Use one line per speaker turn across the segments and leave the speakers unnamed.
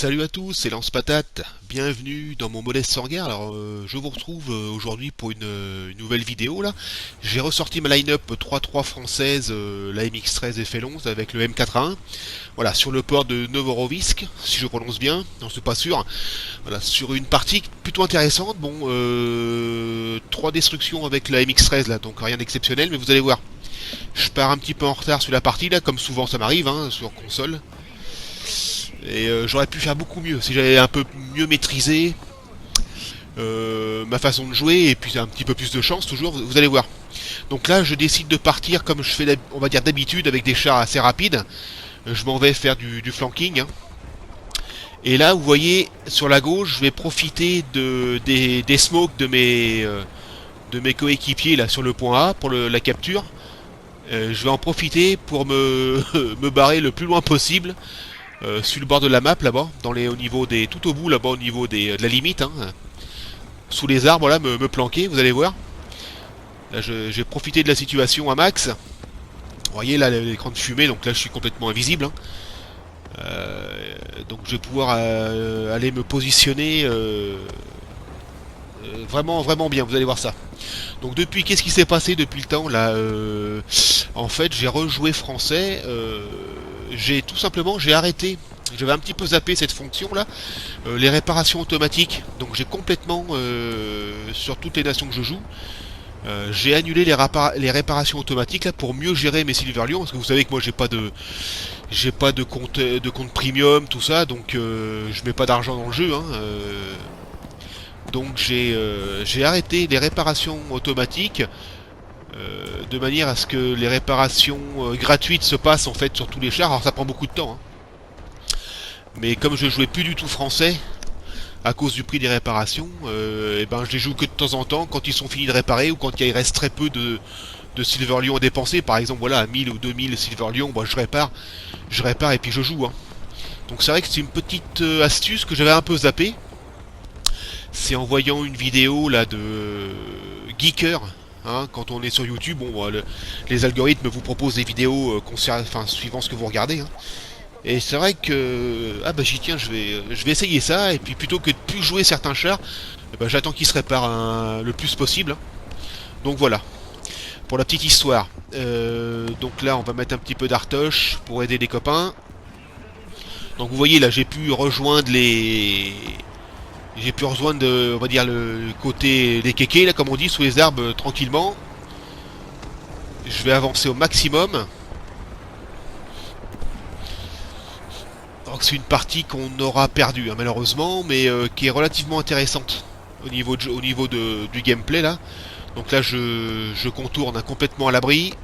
Salut à tous, c'est Lance Patate. Bienvenue dans mon modeste regard. Alors, je vous retrouve aujourd'hui pour une nouvelle vidéo là. J'ai ressorti ma line-up 3.3 française, la MX-13 FL11 avec le M4A1. Voilà, sur le port de Novorovisk, si je prononce bien. Non, c'est pas sûr. Voilà, sur une partie plutôt intéressante. Bon, 3 destructions avec la MX-13 là, donc rien d'exceptionnel, mais vous allez voir. Je pars un petit peu en retard sur la partie là, comme souvent ça m'arrive hein, sur console. Et j'aurais pu faire beaucoup mieux si j'avais un peu mieux maîtrisé ma façon de jouer et puis un petit peu plus de chance toujours, vous allez voir. Donc là je décide de partir comme je fais on va dire d'habitude avec des chars assez rapides. Je m'en vais faire du flanking. Hein. Et là vous voyez sur la gauche je vais profiter des smokes de mes coéquipiers là sur le point A pour la capture. Je vais en profiter pour me barrer le plus loin possible. Sur le bord de la map là-bas, au niveau tout au bout là-bas au niveau de la limite, hein, sous les arbres là, me planquer, vous allez voir. Là j'ai profité de la situation à max. Vous voyez là l'écran de fumée, donc là je suis complètement invisible. Hein. Donc je vais pouvoir aller me positionner vraiment vraiment bien, vous allez voir ça. Donc depuis, qu'est-ce qui s'est passé depuis le temps là en fait j'ai rejoué français. J'ai tout simplement arrêté. J'avais un petit peu zappé cette fonction là, les réparations automatiques. Donc j'ai complètement sur toutes les nations que je joue, j'ai annulé les réparations automatiques là pour mieux gérer mes Silver Lions parce que vous savez que moi j'ai pas de compte premium tout ça, donc je mets pas d'argent dans le jeu. Hein, donc j'ai arrêté les réparations automatiques. De manière à ce que les réparations gratuites se passent en fait sur tous les chars. Alors ça prend beaucoup de temps, hein. Mais comme je jouais plus du tout français à cause du prix des réparations, et ben je les joue que de temps en temps quand ils sont finis de réparer ou quand il reste très peu de Silver Lion à dépenser. Par exemple voilà à 1000 ou 2000 Silver Lion, bah, je répare et puis je joue. Hein. Donc c'est vrai que c'est une petite astuce que j'avais un peu zappé. C'est en voyant une vidéo là de Geeker. Hein, quand on est sur YouTube, bon, les algorithmes vous proposent des vidéos suivant ce que vous regardez. Hein. Et c'est vrai que ah bah j'y tiens, je vais essayer ça et puis plutôt que de plus jouer certains chars, bah, j'attends qu'ils se réparent le plus possible. Hein. Donc voilà pour la petite histoire. Donc là on va mettre un petit peu d'artoche pour aider les copains. Donc vous voyez là j'ai pu rejoindre on va dire, le côté des kékés, là, comme on dit, sous les arbres, tranquillement. Je vais avancer au maximum. Donc c'est une partie qu'on aura perdue, hein, malheureusement, mais qui est relativement intéressante au niveau du gameplay, là. Donc là, je contourne hein, complètement à l'abri.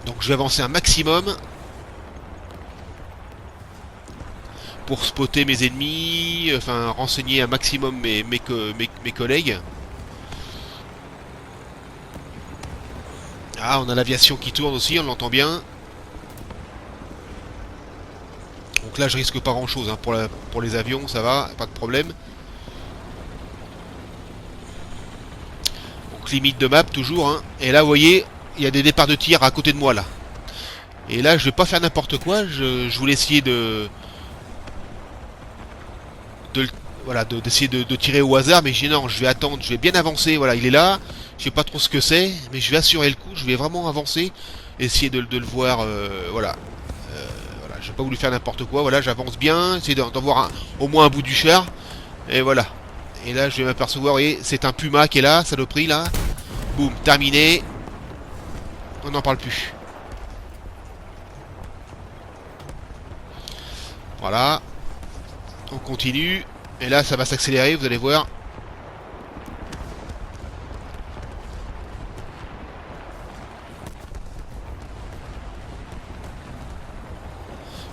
Donc je vais avancer un maximum. Pour spotter mes ennemis, enfin renseigner un maximum mes collègues. Ah, on a l'aviation qui tourne aussi, on l'entend bien. Donc là, je risque pas grand chose hein, pour les avions, ça va, pas de problème. Donc limite de map toujours. Hein. Et là, vous voyez, il y a des départs de tir à côté de moi là. Et là, je vais pas faire n'importe quoi, je voulais essayer d'essayer de tirer au hasard, mais j'ai non, je vais attendre, je vais bien avancer, voilà, il est là, je sais pas trop ce que c'est, mais je vais assurer le coup, je vais vraiment avancer, essayer de le voir, voilà. Voilà, j'ai pas voulu faire n'importe quoi, voilà, j'avance bien, essayer d'en voir au moins un bout du char, et voilà. Et là, je vais m'apercevoir, vous voyez, c'est un Puma qui est là, saloperie, là. Boum, terminé. On n'en parle plus. Voilà. On continue. Et là, ça va s'accélérer, vous allez voir.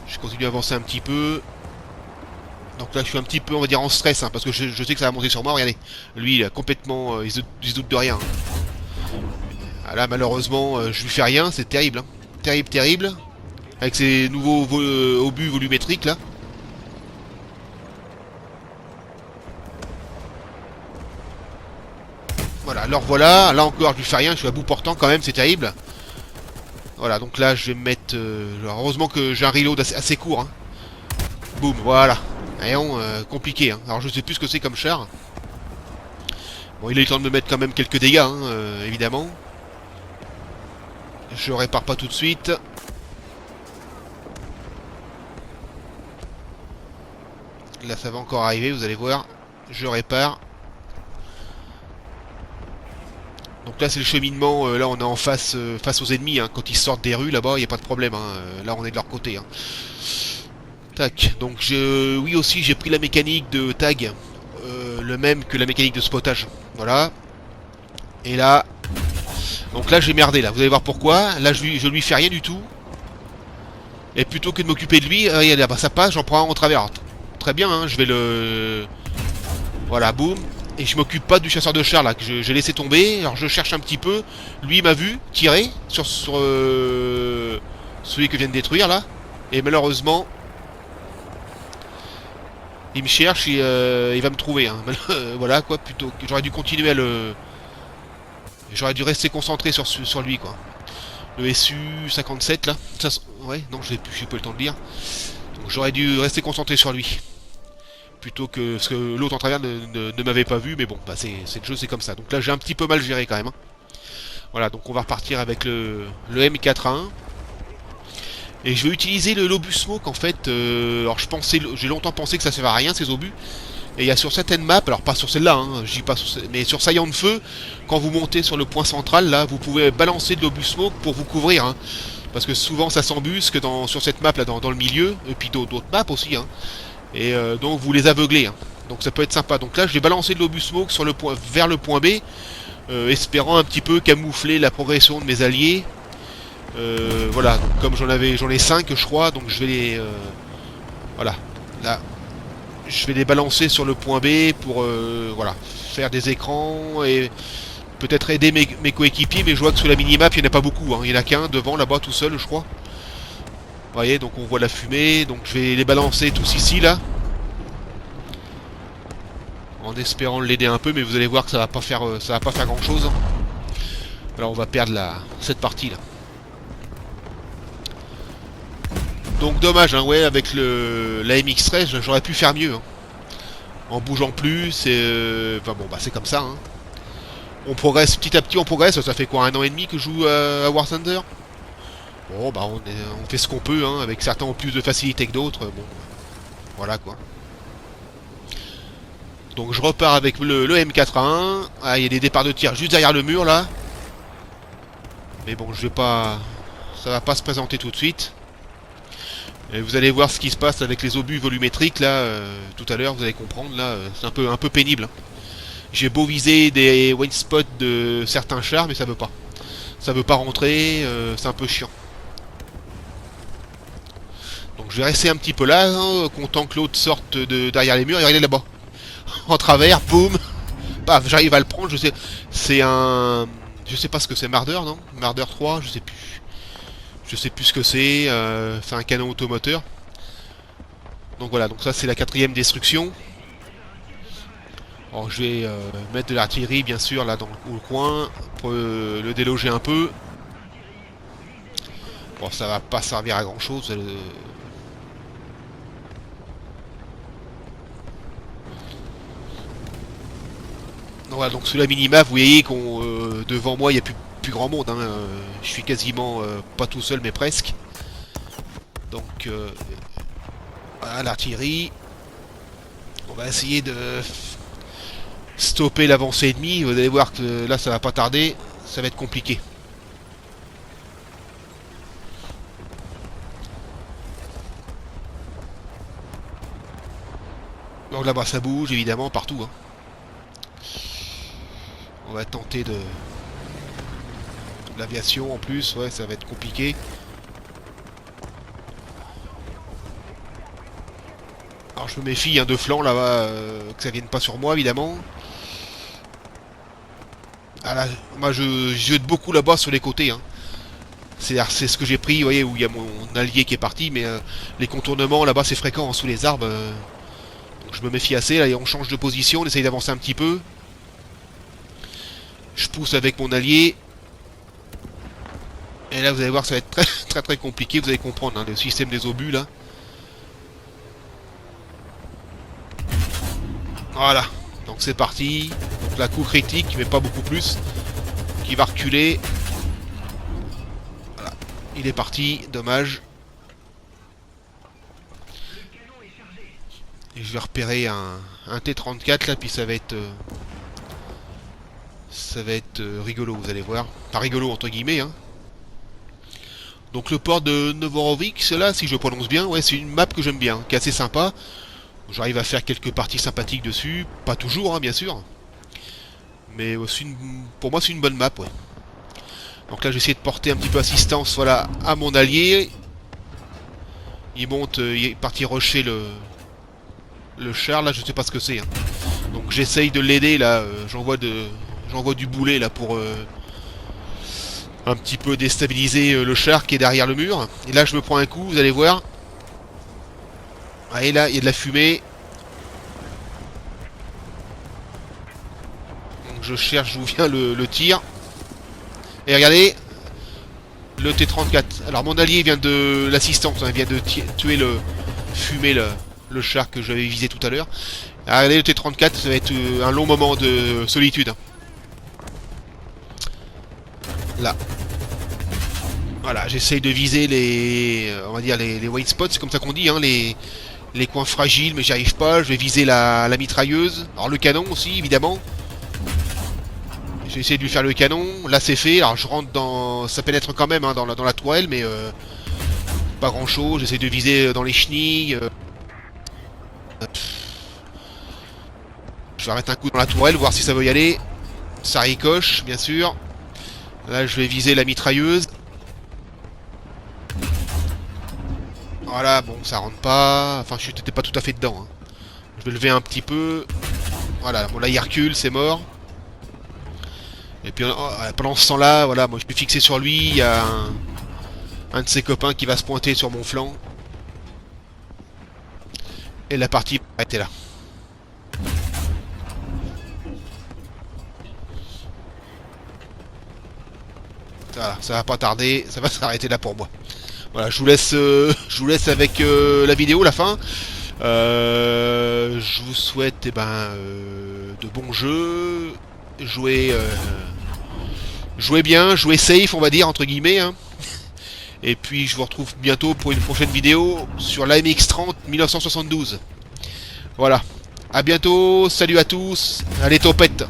Je continue à avancer un petit peu. Donc là, je suis un petit peu, on va dire, en stress, hein, parce que je sais que ça va monter sur moi. Regardez, lui, il a complètement, il se doute de rien. Ah, là, malheureusement, je lui fais rien, c'est terrible. Hein. Terrible, terrible. Avec ces nouveaux obus volumétriques, là. Voilà, alors voilà, là encore, je lui fais rien, je suis à bout portant quand même, c'est terrible. Voilà, donc là, je vais me mettre... heureusement que j'ai un reload assez court. Hein. Boum, voilà. Voyons, compliqué. Hein. Alors je sais plus ce que c'est comme char. Bon, il a eu le temps de me mettre quand même quelques dégâts, hein, évidemment. Je répare pas tout de suite. Là, ça va encore arriver, vous allez voir. Je répare. Donc là, c'est le cheminement. Là, on est en face, face aux ennemis. Hein. Quand ils sortent des rues, là-bas, il n'y a pas de problème. Hein. Là, on est de leur côté. Hein. Tac. Donc, oui aussi, j'ai pris la mécanique de tag. Le même que la mécanique de spotage. Voilà. Et là... Donc là, j'ai merdé. Là, vous allez voir pourquoi. Là, je lui fais rien du tout. Et plutôt que de m'occuper de lui, regardez, bah, ça passe, j'en prends un en travers. Très bien, hein, je vais le... Voilà, boum. Et je m'occupe pas du chasseur de chars là, que j'ai laissé tomber. Alors je cherche un petit peu. Lui il m'a vu tirer sur celui que je viens de détruire là. Et malheureusement, il me cherche et il va me trouver. Hein. Voilà quoi, plutôt que j'aurais dû continuer à le... J'aurais dû rester concentré sur lui quoi. Le SU-57 là. Ça, ouais, non, j'ai pas eu le temps de lire. Donc j'aurais dû rester concentré sur lui. Plutôt que... Parce que l'autre en travers ne m'avait pas vu, mais bon, bah c'est le jeu, c'est comme ça. Donc là, j'ai un petit peu mal géré quand même. Hein. Voilà, donc on va repartir avec le M4A1. Et je vais utiliser le l'obus smoke en fait. Alors j'ai longtemps pensé que ça servait à rien ces obus. Et il y a sur certaines maps, alors pas sur celle-là, hein, je dis pas sur mais sur Saillant de Feu, quand vous montez sur le point central, là, vous pouvez balancer de l'obus smoke pour vous couvrir. Hein. Parce que souvent ça s'embusque sur cette map là dans le milieu, et puis d'autres maps aussi. Hein. Et donc vous les aveuglez. Hein. Donc ça peut être sympa. Donc là je vais balancer de l'obus smoke sur vers le point B, espérant un petit peu camoufler la progression de mes alliés. Voilà, comme j'en ai 5 je crois, donc je vais les... voilà, là, je vais les balancer sur le point B pour voilà, faire des écrans et peut-être aider mes coéquipiers, mais je vois que sur la minimap il n'y en a pas beaucoup, hein. Il n'y en a qu'un devant là-bas tout seul je crois. Vous voyez, donc on voit la fumée, donc je vais les balancer tous ici là. En espérant l'aider un peu, mais vous allez voir que ça va pas faire grand chose. Hein. Alors on va perdre cette partie là. Donc dommage, hein, ouais, avec la MX-13, j'aurais pu faire mieux. Hein. En bougeant plus, enfin bon, bah c'est comme ça. Hein. On progresse petit à petit, on progresse. Ça fait quoi, 1 an et demi que je joue à War Thunder. Bon, bah on fait ce qu'on peut, hein, avec certains ont plus de facilité que d'autres. Bon, voilà quoi. Donc je repars avec le M4A1. Ah, il y a des départs de tir juste derrière le mur là. Mais bon, je vais pas... Ça va pas se présenter tout de suite. Et vous allez voir ce qui se passe avec les obus volumétriques là, tout à l'heure, vous allez comprendre là, c'est un peu pénible. Hein. J'ai beau viser des white spots de certains chars, mais ça veut pas. Ça veut pas rentrer, c'est un peu chiant. Donc je vais rester un petit peu là, hein, content que l'autre sorte derrière les murs, et regardez là-bas. En travers, boum. Paf, j'arrive à le prendre, je sais. C'est un... Je sais pas ce que c'est, Marder, non? Marder 3, je sais plus. Je sais plus ce que c'est, un canon automoteur. Donc voilà, donc ça c'est la 4ème destruction. Alors je vais mettre de l'artillerie bien sûr là dans le coin pour le déloger un peu. Bon, ça va pas servir à grand chose. Voilà, donc sous la minimap, vous voyez qu'on devant moi il n'y a plus grand monde. Hein, je suis quasiment pas tout seul mais presque. Donc voilà l'artillerie. On va essayer de stopper l'avancée ennemie. Vous allez voir que là ça va pas tarder. Ça va être compliqué. Donc là-bas ça bouge évidemment partout. Hein. On va tenter de l'aviation en plus. Ouais, ça va être compliqué. Alors je me méfie hein, de flanc là-bas, que ça vienne pas sur moi évidemment. Ah là, moi je jette beaucoup là-bas sur les côtés. Hein. C'est ce que j'ai pris, vous voyez, où il y a mon allié qui est parti, mais les contournements là-bas c'est fréquent hein, sous les arbres. Donc je me méfie assez, là on change de position, on essaye d'avancer un petit peu. Je pousse avec mon allié. Et là vous allez voir ça va être très très compliqué, vous allez comprendre hein, le système des obus là. Voilà. Donc c'est parti. Donc la coup critique, mais pas beaucoup plus. Qui va reculer. Voilà. Il est parti. Dommage. Et je vais repérer un T-34 là, puis ça va être... rigolo, vous allez voir. Pas rigolo entre guillemets, hein. Donc le port de Novorovic, là, si je prononce bien, ouais, c'est une map que j'aime bien, qui est assez sympa. J'arrive à faire quelques parties sympathiques dessus. Pas toujours, hein, bien sûr. Mais pour moi, c'est une bonne map, ouais. Donc là, j'essaie de porter un petit peu assistance, voilà, à mon allié. Il monte, il est parti rusher le char, là, je sais pas ce que c'est. Hein. Donc j'essaye de l'aider, là. J'envoie du boulet, là, pour... un petit peu déstabiliser le char qui est derrière le mur. Et là je me prends un coup, vous allez voir. Ah, et là il y a de la fumée. Donc je cherche d'où vient le tir. Et regardez. Le T-34. Alors mon allié vient de l'assistance, hein, vient de tuer fumer le char que j'avais visé tout à l'heure. Regardez le T-34, ça va être un long moment de solitude. Là. Voilà, j'essaye de viser on va dire les white spots, c'est comme ça qu'on dit, hein, les coins fragiles, mais j'y arrive pas. Je vais viser la mitrailleuse. Alors le canon aussi, évidemment. J'ai essayé de lui faire le canon. Là c'est fait. Alors je rentre dans... Ça pénètre quand même, hein, dans la tourelle, mais pas grand chose. J'essaie de viser dans les chenilles. Je vais arrêter un coup dans la tourelle, voir si ça veut y aller. Ça ricoche, bien sûr. Là je vais viser la mitrailleuse. Voilà, bon, ça rentre pas. Enfin, je n'étais pas tout à fait dedans. Hein. Je vais lever un petit peu. Voilà, bon là il recule, c'est mort. Et puis pendant ce temps-là, voilà, moi je suis fixé sur lui. Il y a un de ses copains qui va se pointer sur mon flanc. Et la partie va arrêter là. Voilà, ça va pas tarder, ça va s'arrêter là pour moi. Voilà, je vous laisse avec la vidéo, la fin. Je vous souhaite de bons jeux. Jouez bien, jouez safe, on va dire, entre guillemets. Hein. Et puis je vous retrouve bientôt pour une prochaine vidéo sur l'AMX-30 1972. Voilà. À bientôt, salut à tous. Allez, topette.